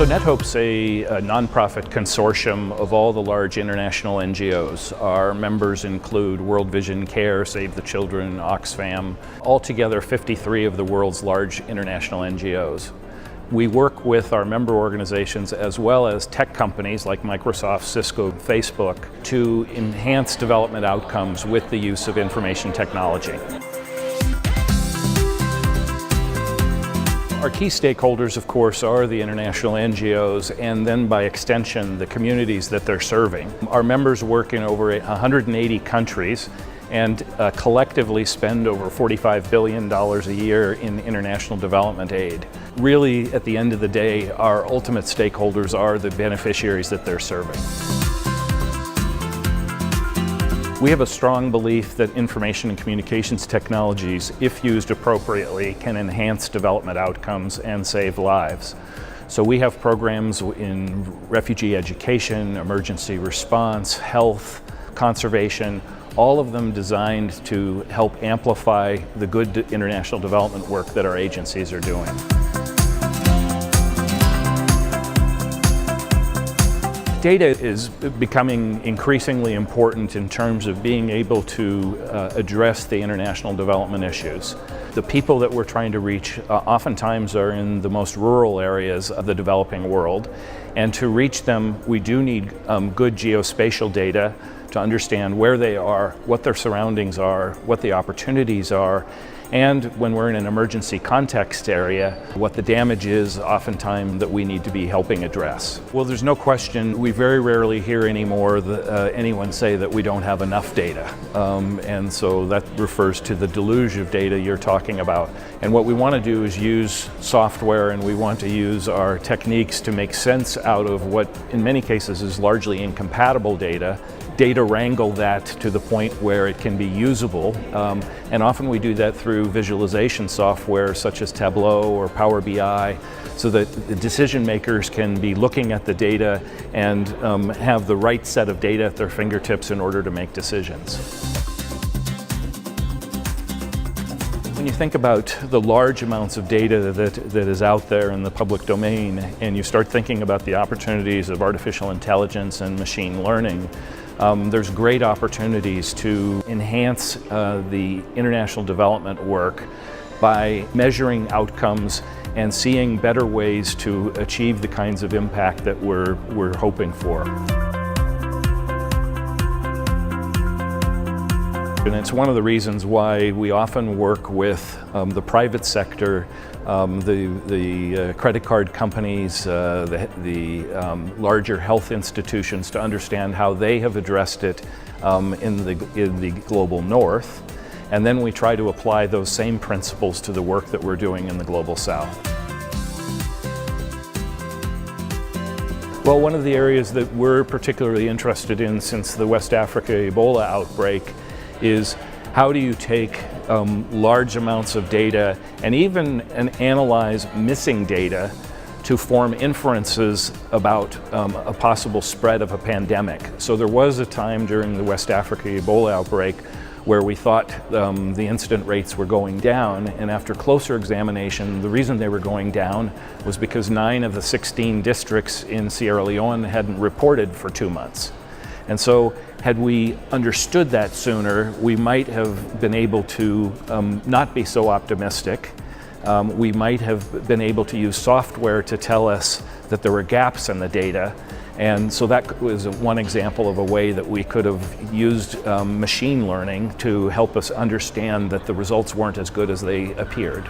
So NetHOPE's a nonprofit consortium of all the large international NGOs. Our members include World Vision Care, Save the Children, Oxfam, altogether 53 of the world's large international NGOs. We work with our member organizations as well as tech companies like Microsoft, Cisco, Facebook to enhance development outcomes with the use of information technology. Our key stakeholders, of course, are the international NGOs and then by extension the communities that they're serving. Our members work in over 180 countries and collectively spend over $45 billion a year in international development aid. Really, at the end of the day, our ultimate stakeholders are the beneficiaries that they're serving. We have a strong belief that information and communications technologies, if used appropriately, can enhance development outcomes and save lives. So we have programs in refugee education, emergency response, health, conservation, all of them designed to help amplify the good international development work that our agencies are doing. Data is becoming increasingly important in terms of being able to address the international development issues. The people that we're trying to reach oftentimes are in the most rural areas of the developing world, and to reach them we do need good geospatial data to understand where they are, what their surroundings are, what the opportunities are, and when we're in an emergency context area, what the damage is oftentimes that we need to be helping address. Well, there's no question, we very rarely hear anymore anyone say that we don't have enough data. And so that refers to the deluge of data you're talking about. And what we want to do is use software, and we want to use our techniques to make sense out of what in many cases is largely incompatible data wrangle that to the point where it can be usable, and often we do that through visualization software such as Tableau or Power BI, so that the decision makers can be looking at the data and have the right set of data at their fingertips in order to make decisions. When you think about the large amounts of data that is out there in the public domain, and you start thinking about the opportunities of artificial intelligence and machine learning, there's great opportunities to enhance the international development work by measuring outcomes and seeing better ways to achieve the kinds of impact that we're hoping for. And it's one of the reasons why we often work with the private sector, the credit card companies, the larger health institutions to understand how they have addressed it in the global north. And then we try to apply those same principles to the work that we're doing in the global south. Well, one of the areas that we're particularly interested in since the West Africa Ebola outbreak is how do you take large amounts of data and even analyze missing data to form inferences about a possible spread of a pandemic. So there was a time during the West Africa Ebola outbreak where we thought the incident rates were going down, and after closer examination, the reason they were going down was because 9 of the 16 districts in Sierra Leone hadn't reported for 2 months. And so had we understood that sooner, we might have been able to not be so optimistic. We might have been able to use software to tell us that there were gaps in the data. And so that was one example of a way that we could have used machine learning to help us understand that the results weren't as good as they appeared.